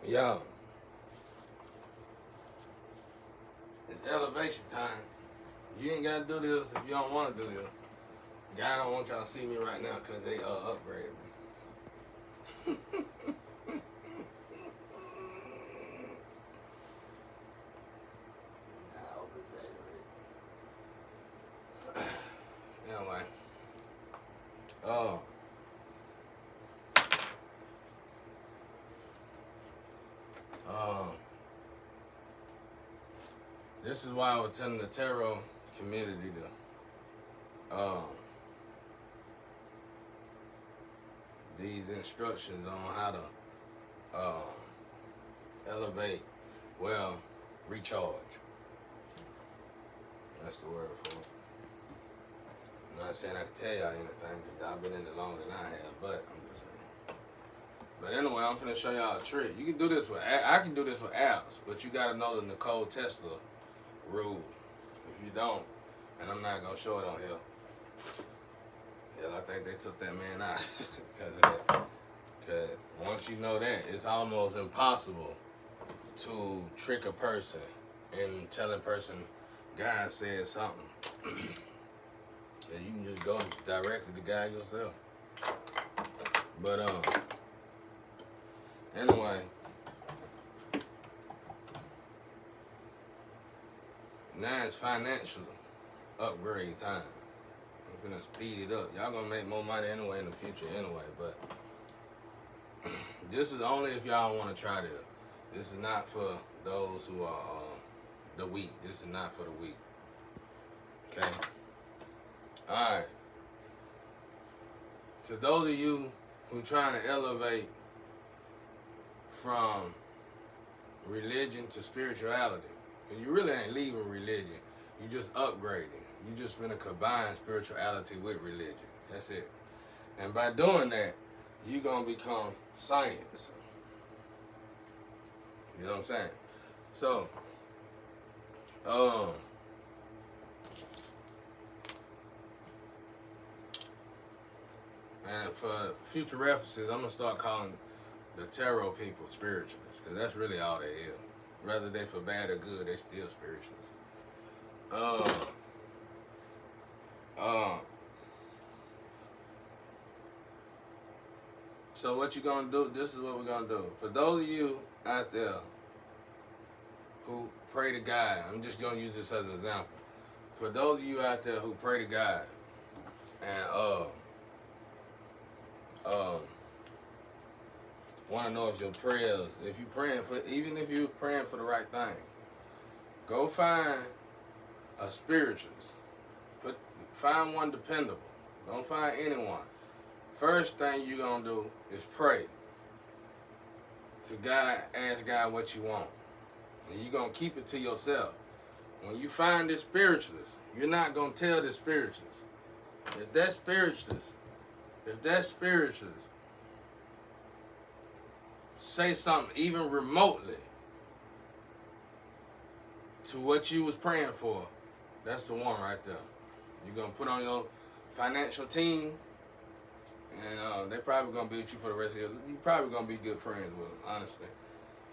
Yo, it's elevation time. You ain't gotta do this if you don't want to do this. God don't want y'all to see me right now because they upgraded me. Anyway, uh, this is why I was telling the tarot community these instructions on how to elevate, well, recharge. That's the word for it. I'm not saying I can tell y'all anything because y'all been in it longer than I have, but I'm just saying. But anyway, I'm finna show y'all a trick. You can do this with, I can do this with apps, but you gotta know the Nicole Tesla rule. If you don't, and I'm not gonna show it on here. Yeah, I think they took that man out because of that. Because once you know that, it's almost impossible to trick a person and tell a person God said something. And you can just go directly to God yourself. But anyway, now it's financial upgrade time. I'm finna speed it up. Y'all gonna make more money anyway in the future anyway, but this is only if y'all wanna try this. This is not for those who are the weak. This is not for the weak. Okay? Alright. To those of you who trying to elevate from religion to spirituality, and you really ain't leaving religion, you just upgrading. You just finna combine spirituality with religion. That's it. And by doing that, you gonna become science. You know what I'm saying? So, and for future references, I'm gonna start calling the tarot people spiritualists, because that's really all they is. Whether they for bad or good, they still spiritualists. So what you gonna do? This is what we're gonna do. For those of you out there who pray to God, I'm just gonna use this as an example. For those of you out there who pray to God and want to know if your prayers, if you praying for, even if you're praying for the right thing, go find a spiritualist. Find one dependable. Don't find anyone. First thing you're gonna do is pray to God. Ask God what you want, and you're gonna keep it to yourself. When you find this spiritualist, you're not gonna tell this spiritualist. If that spiritualist say something even remotely to what you was praying for, that's the one right there. You're gonna put on your financial team, and they probably gonna be with you for the rest of your life. You probably gonna be good friends with them, honestly,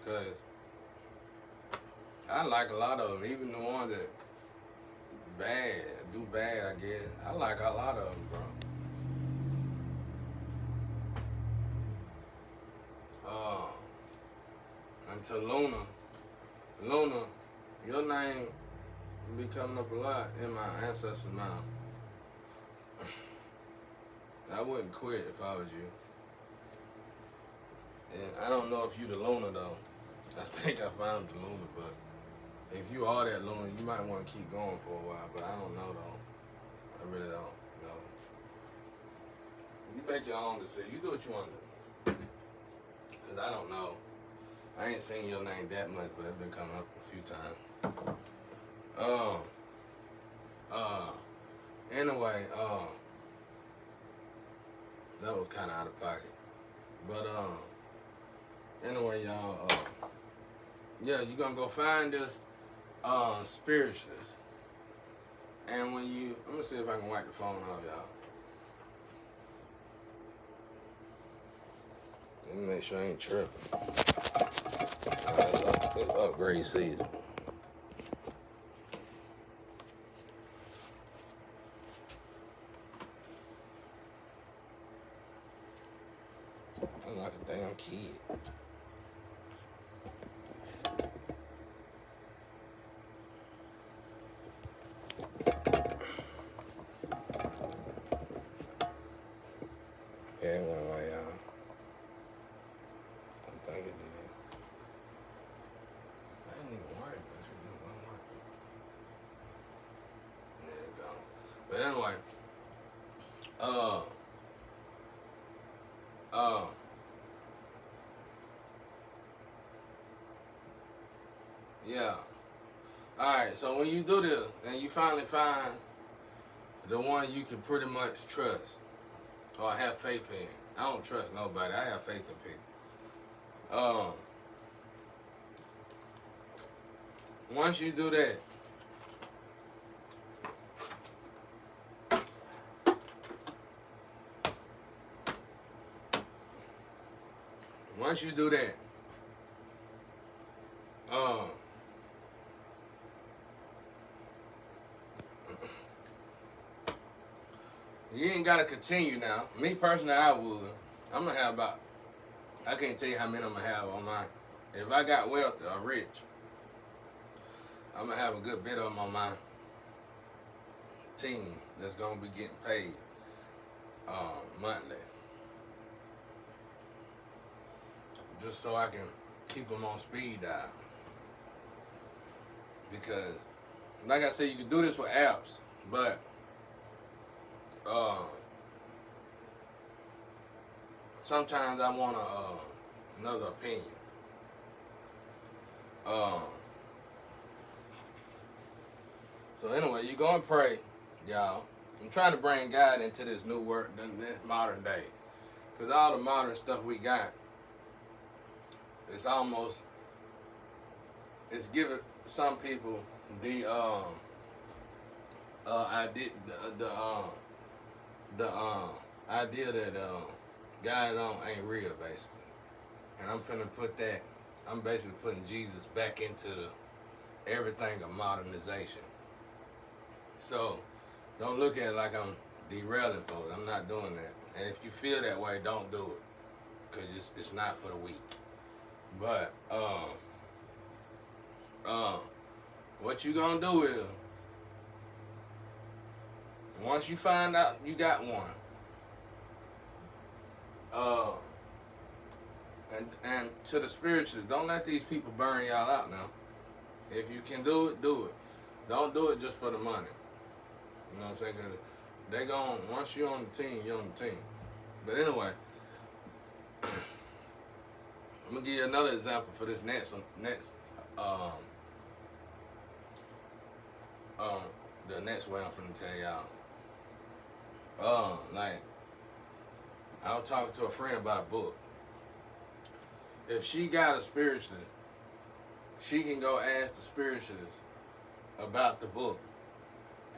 because I like a lot of them, even the ones that do bad, I guess. I like a lot of them, bro. And to Luna, your name be coming up a lot in my ancestors' mouth. I wouldn't quit if I was you. And I don't know if you the Luna though. I think I found the Luna, but if you are that Luna, you might want to keep going for a while. But I don't know though. I really don't know. You make your own decision. You do what you want to do. Cause I don't know. I ain't seen your name that much, but it's been coming up a few times. Anyway, that was kind of out of pocket. But, anyway, y'all, yeah, you're gonna go find this, spiritualist. And when you, I'm gonna see if I can wipe the phone off, y'all. Let me make sure I ain't tripping. It's upgrade season. I'm like a damn kid. Yeah, it went like y'all. I think it did. I didn't even worry about it. It wasn't working. Yeah, it don't. But anyway, yeah. Alright, so when you do this and you finally find the one you can pretty much trust or have faith in. I don't trust nobody. I have faith in people. Once you do that, you ain't gotta continue now. Me personally, I would. I'm gonna have about, I can't tell you how many I'm gonna have on my, if I got wealth or rich, I'm gonna have a good bit of them on my team that's gonna be getting paid monthly. Just so I can keep them on speed dial. Because, like I said, you can do this with apps, but sometimes I want another opinion. So anyway, you go and pray, y'all. I'm trying to bring God into this new work, this modern day. Because all the modern stuff we got, it's almost, it's giving some people the idea, the idea that guys ain't real, basically. And I'm finna put that, I'm basically putting Jesus back into everything of modernization. So don't look at it like I'm derailing folks. I'm not doing that. And if you feel that way, don't do it, because it's not for the weak. But what you gonna do is, once you find out you got one, and to the spiritualists, don't let these people burn y'all out now. If you can do it, do it. Don't do it just for the money. You know what I'm saying? Cause they gon', once you're on the team, you're on the team. But anyway, I'm gonna give you another example for this next one. The next way I'm finna tell y'all. Like, I was talking to a friend about a book. If she got a spiritualist, she can go ask the spiritualist about the book,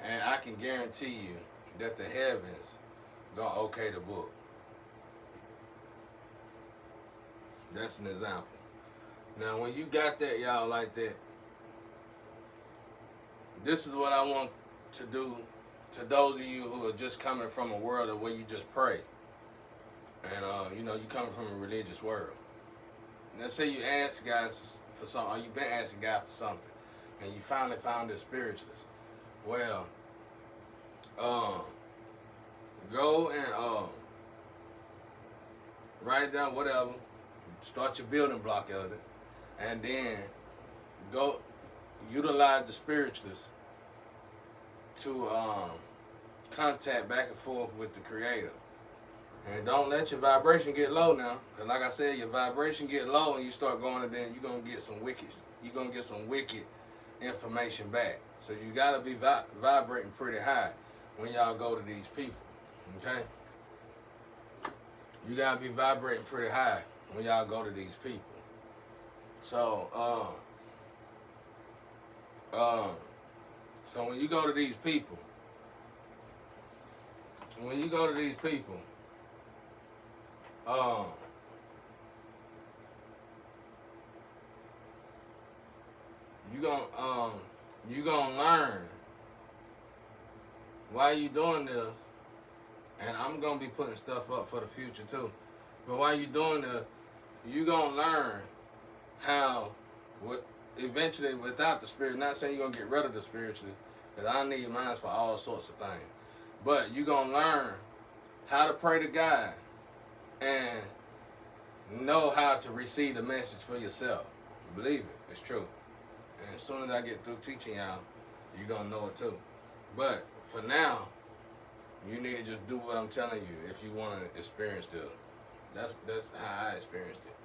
and I can guarantee you that the heavens gonna okay the book. That's an example. Now, when you got that, y'all, like that, this is what I want to do to those of you who are just coming from a world of where you just pray. And, you coming from a religious world. Let's say you ask guys for something, or you've been asking God for something, and you finally found this spiritualist. Well, go and write down whatever, start your building block of it, and then go utilize the spiritualist to contact back and forth with the Creator. And don't let your vibration get low now. Because like I said, your vibration get low and you start going, and then you're going to get some wicked information back. So you got to be vibrating pretty high when y'all go to these people. Okay? You got to be vibrating pretty high when y'all go to these people. So, so when you go to these people, you gonna learn why you doing this, and I'm gonna be putting stuff up for the future too. But while you doing this, you gonna learn how, what eventually without the spirit. Not saying you're gonna get rid of the spiritually, because I need mine for all sorts of things. But you gonna learn how to pray to God and know how to receive the message for yourself. Believe it, it's true. And as soon as I get through teaching y'all, you're gonna know it too. But for now, you need to just do what I'm telling you if you want to experience this. That's how I experienced it.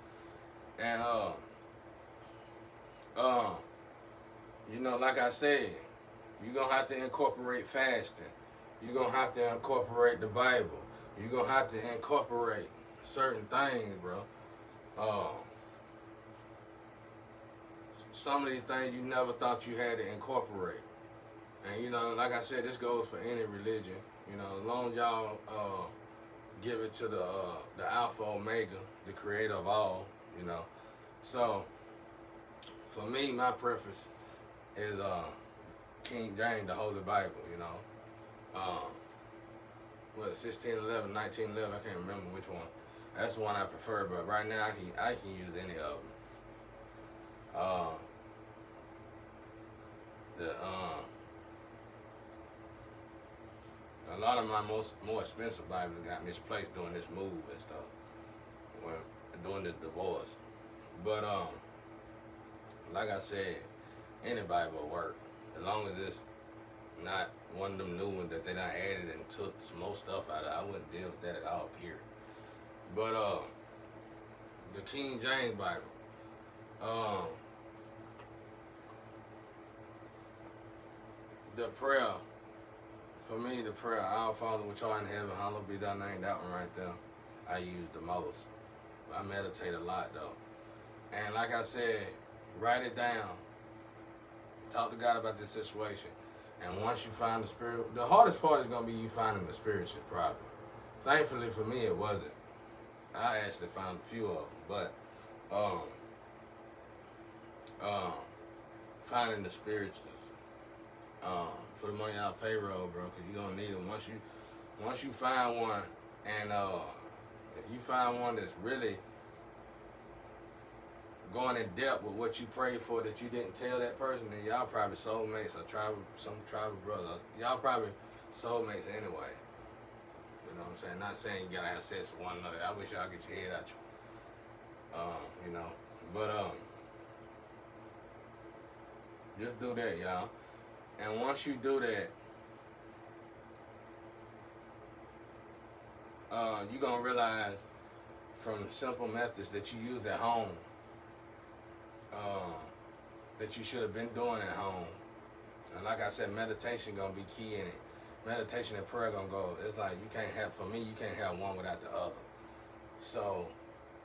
And you know, like I said, you're gonna have to incorporate fasting. You're gonna have to incorporate the Bible. You're gonna have to incorporate certain things, bro. Some of these things you never thought you had to incorporate. And you know, like I said, this goes for any religion. You know, as long as y'all give it to the Alpha Omega, the creator of all, you know. So for me, my preference is King James, the Holy Bible, you know. What, 1611, 1911, I can't remember which one. That's the one I prefer, but right now I can use any of them. A lot of my more expensive Bibles got misplaced during this move and stuff, when doing this divorce. But like I said, any Bible will work as long as it's not one of them new ones that they done added and took some more stuff out of. I wouldn't deal with that at all, period. But the King James Bible, the prayer, for me, the prayer, Our Father which art in heaven, hallowed be thy name, that one right there, I use the most. I meditate a lot though. And like I said, write it down. Talk to God about this situation. And once you find the spirit, the hardest part is going to be you finding the spiritual problem. Thankfully for me, it wasn't. I actually found a few of them. But finding the spirituals. Put them on your payroll, bro, because you're going to need them. Once you find one, and if you find one that's really going in depth with what you prayed for that you didn't tell that person, then y'all probably soulmates or some tribal brother. Y'all probably soulmates anyway. You know what I'm saying? Not saying you gotta have sex with one another. I wish y'all get your head out you. You know. But just do that, y'all. And once you do that, you're gonna realize from simple methods that you use at home, that you should have been doing at home. And like I said, meditation gonna be key in it. Meditation and prayer gonna go. It's like you can't have one without the other. So,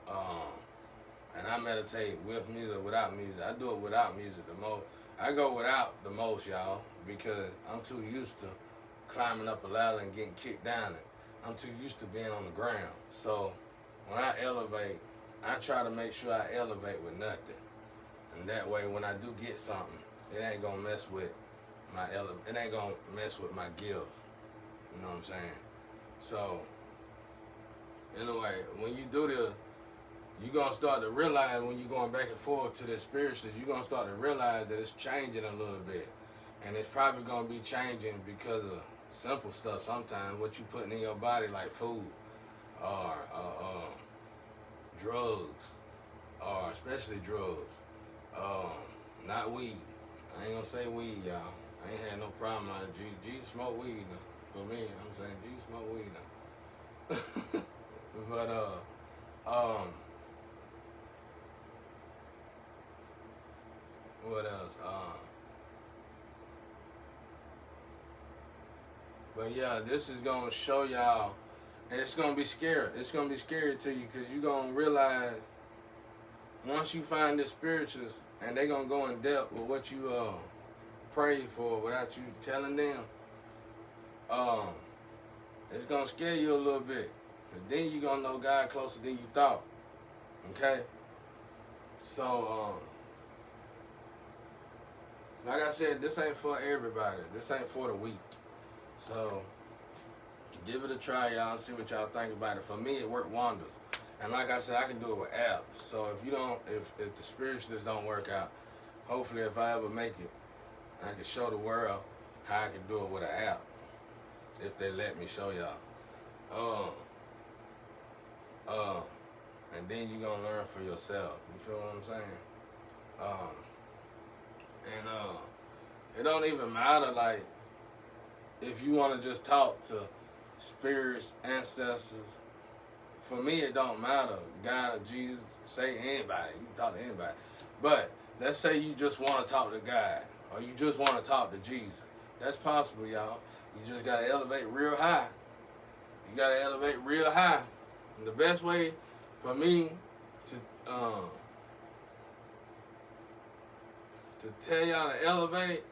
and I meditate with music, without music. I do it without music the most. I go without the most, y'all, because I'm too used to climbing up a ladder and getting kicked down it. I'm too used to being on the ground. So when I elevate, I try to make sure I elevate with nothing. And that way, when I do get something, it ain't gonna mess with it ain't gonna mess with my gift. You know what I'm saying? So, anyway, when you do this, you're gonna start to realize when you're going back and forth to the spirituals, you're gonna start to realize that it's changing a little bit. And it's probably gonna be changing because of simple stuff sometimes, what you putting in your body, like food, or drugs, or especially drugs. Not weed. I ain't gonna say weed, y'all. I ain't had no problem out of G smoke weed now. For me, I'm saying G smoke weed now. But what else? But yeah, this is gonna show y'all, and it's gonna be scary. It's gonna be scary to you because you're gonna realize once you find the spirituals, and they're gonna go in depth with what you prayed for without you telling them. It's gonna scare you a little bit, cause then you're gonna know God closer than you thought. Okay. So like I said, this ain't for everybody. This ain't for the weak. So give it a try, y'all. See what y'all think about it. For me, it worked wonders. And like I said, I can do it with apps. So if you don't, if the spiritualists don't work out, hopefully if I ever make it, I can show the world how I can do it with an app. If they let me show y'all. And then you're gonna learn for yourself. You feel what I'm saying? It don't even matter, like, if you want to just talk to spirits, ancestors. For me, it don't matter. God or Jesus, say anybody. You can talk to anybody. But let's say you just want to talk to God, or you just want to talk to Jesus. That's possible, y'all. You just got to elevate real high. You got to elevate real high. And the best way for me to tell y'all to elevate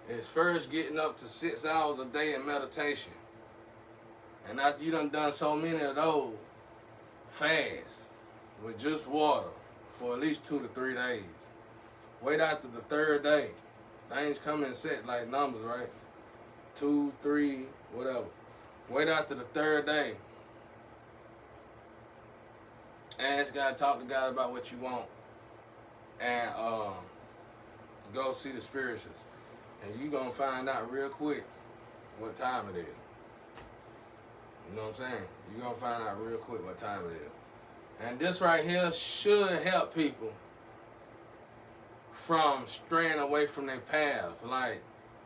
is first getting up to 6 hours a day in meditation. And after you done so many of those, fast with just water for at least 2 to 3 days. Wait after the third day. Things come in set like numbers, right? 2, 3, whatever. Wait after the third day. Ask God, talk to God about what you want. And go see the spiritualists. And you're going to find out real quick what time it is. You know what I'm saying? You're going to find out real quick what time it is. And this right here should help people from straying away from their path. Like,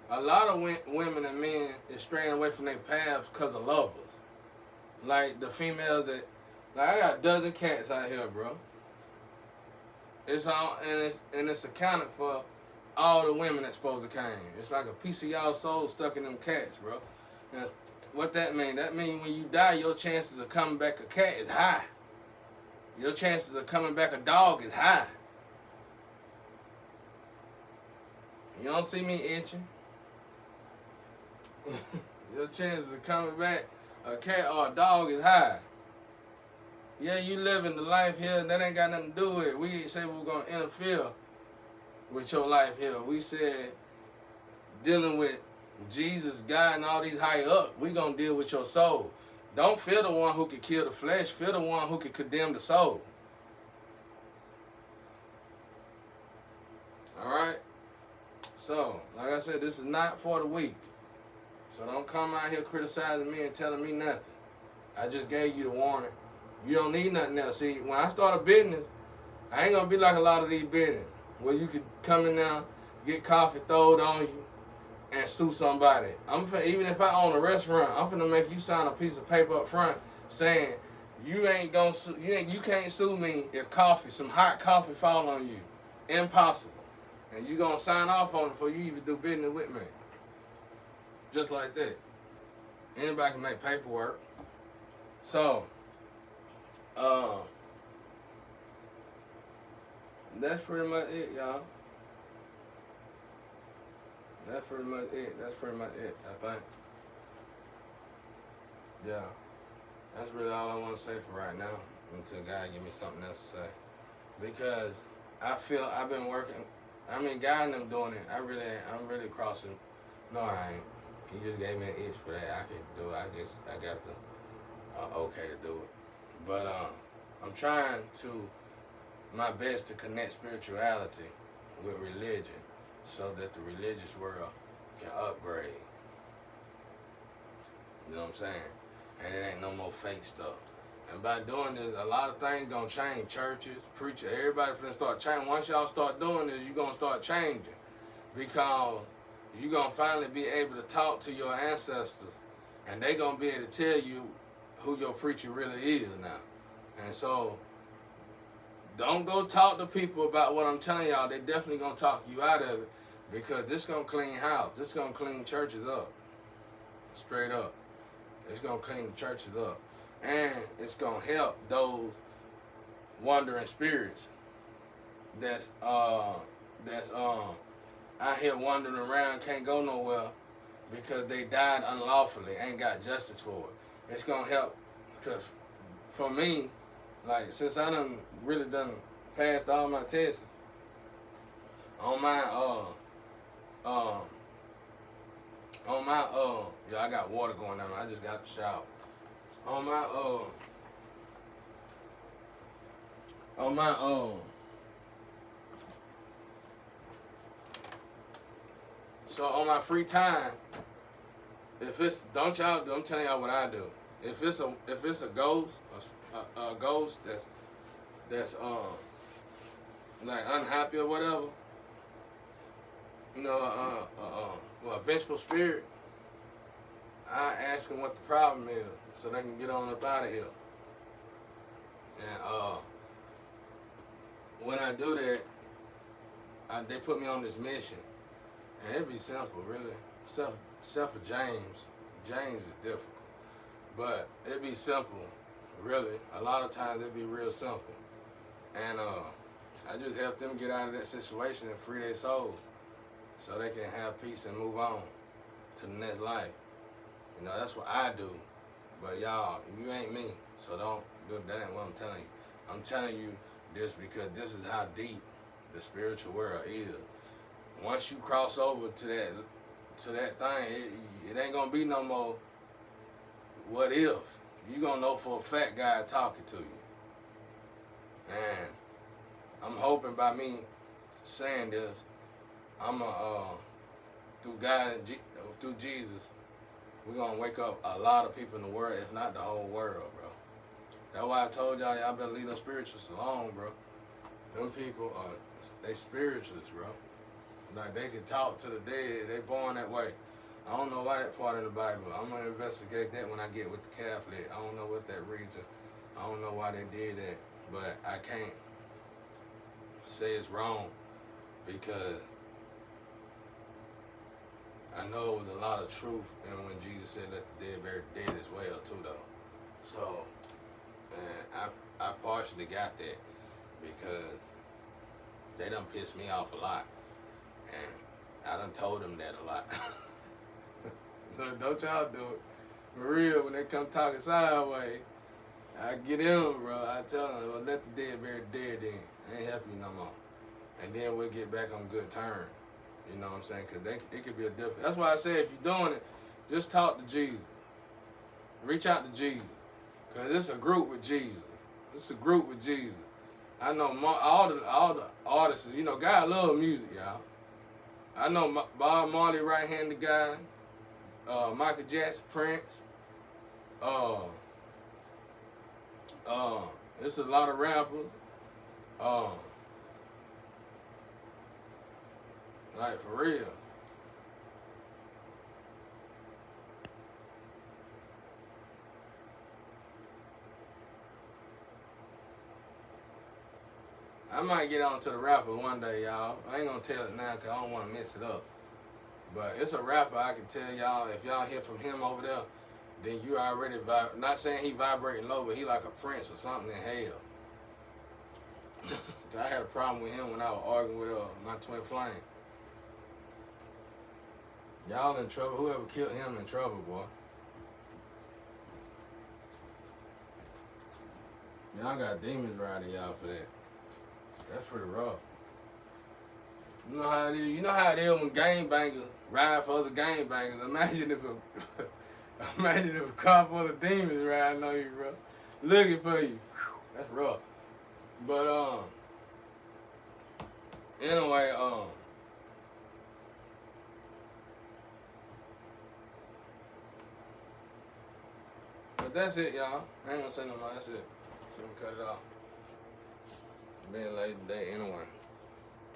a lot of women and men is straying away from their path because of lovers. Like, the females that, like, I got a dozen cats out here, bro. It's all, and it's accounted for all the women that's supposed to came. It's like a piece of y'all soul stuck in them cats, bro. And what that mean? That mean when you die, your chances of coming back a cat is high. Your chances of coming back a dog is high. You don't see me itching. Your chances of coming back a cat or a dog is high. Yeah, you living the life here, and that ain't got nothing to do with it. We ain't say we're going to interfere with your life here. We said dealing with Jesus, God, and all these higher up, we going to deal with your soul. Don't fear the one who can kill the flesh. Fear the one who can condemn the soul. All right? So, like I said, this is not for the weak. So don't come out here criticizing me and telling me nothing. I just gave you the warning. You don't need nothing else. See, when I start a business, I ain't going to be like a lot of these businesses where you could come in now, get coffee thrown on you, and sue somebody. Even if I own a restaurant, I'm finna make you sign a piece of paper up front saying you ain't gonna you can't sue me if some hot coffee fall on you. Impossible. And you gonna sign off on it before you even do business with me. Just like that. Anybody can make paperwork. So, that's pretty much it, y'all. That's pretty much it. I think. Yeah. That's really all I want to say for right now until God give me something else to say. Because I feel I've been working. I mean, God and them doing it. I'm really crossing. No, I ain't. He just gave me an itch for that. I can do it. I guess I got the okay to do it. But I'm trying to my best to connect spirituality with religion so that the religious world can upgrade. You know what I'm saying? And it ain't no more fake stuff. And by doing this, a lot of things gonna change. Churches, preachers, everybody finna start changing. Once y'all start doing this, you're gonna start changing. Because you're gonna finally be able to talk to your ancestors and they gonna be able to tell you who your preacher really is now. And so, don't go talk to people about what I'm telling y'all. They definitely gonna talk you out of it because this gonna clean house. This gonna clean churches up. Straight up. It's gonna clean the churches up. And it's gonna help those wandering spirits that's out here wandering around, can't go nowhere because they died unlawfully, ain't got justice for it. It's gonna help because for me, like, since I really done passed all my tests on my Um, on my yeah, I got water going on. I just got the shower. On my on my so on my free time, if it's don't y'all, I'm telling y'all what I do. If it's a ghost, a ghost that's like unhappy or whatever, you know, well, a vengeful spirit, I ask them what the problem is so they can get on up out of here. And when I do that, they put me on this mission, and it'd be simple, really. Except for James. James is difficult, but it'd be simple, really. A lot of times it'd be real simple, and I just help them get out of that situation and free their souls, so they can have peace and move on to the next life. You know, that's what I do. But y'all, you ain't me, so that ain't what I'm telling you. I'm telling you this because this is how deep the spiritual world is. Once you cross over to that thing, it ain't gonna be no more what if. You gonna know for a fact God talking to you. And I'm hoping by me saying this, I'm through God and through Jesus, we're gonna wake up a lot of people in the world, if not the whole world, bro. That's why I told y'all better leave those spiritualists alone, bro. Them people they spiritualists, bro. Like they can talk to the dead, they born that way. I don't know why that part in the Bible. I'm gonna investigate that when I get with the Catholic. I don't know what that reads. I don't know why they did that, but I can't say it's wrong because I know it was a lot of truth in when Jesus said let the dead bury the dead as well too though. So I partially got that because they done pissed me off a lot. And I done told them that a lot. Don't y'all do it. For real, when they come talking sideways, I get in, bro. I tell them, well, let the dead bury the dead then. I ain't helping you no more. And then we'll get back on good terms. You know what I'm saying? Because it could be a different. That's why I say if you're doing it, just talk to Jesus. Reach out to Jesus. Because it's a group with Jesus. It's a group with Jesus. I know all the artists, you know, God love music, y'all. I know Bob Marley, right-handed guy, Michael Jackson, Prince. It's a lot of rappers. Like for real. I might get on to the rapper one day, y'all. I ain't gonna tell it now because I don't want to mess it up. But it's a rapper I can tell y'all, if y'all hear from him over there, then you already not saying he vibrating low, but he like a prince or something in hell. I had a problem with him when I was arguing with my twin flame. Y'all in trouble. Whoever killed him in trouble, boy. Y'all got demons riding y'all for that. That's pretty rough. You know how it is. You know how it is when gangbangers ride for other gangbangers. Imagine if a car full of demons riding on you, bro, looking for you. That's rough. But anyway, but that's it, y'all. I ain't gonna say no more. That's it. So I'm gonna cut it off. Being late today anyway.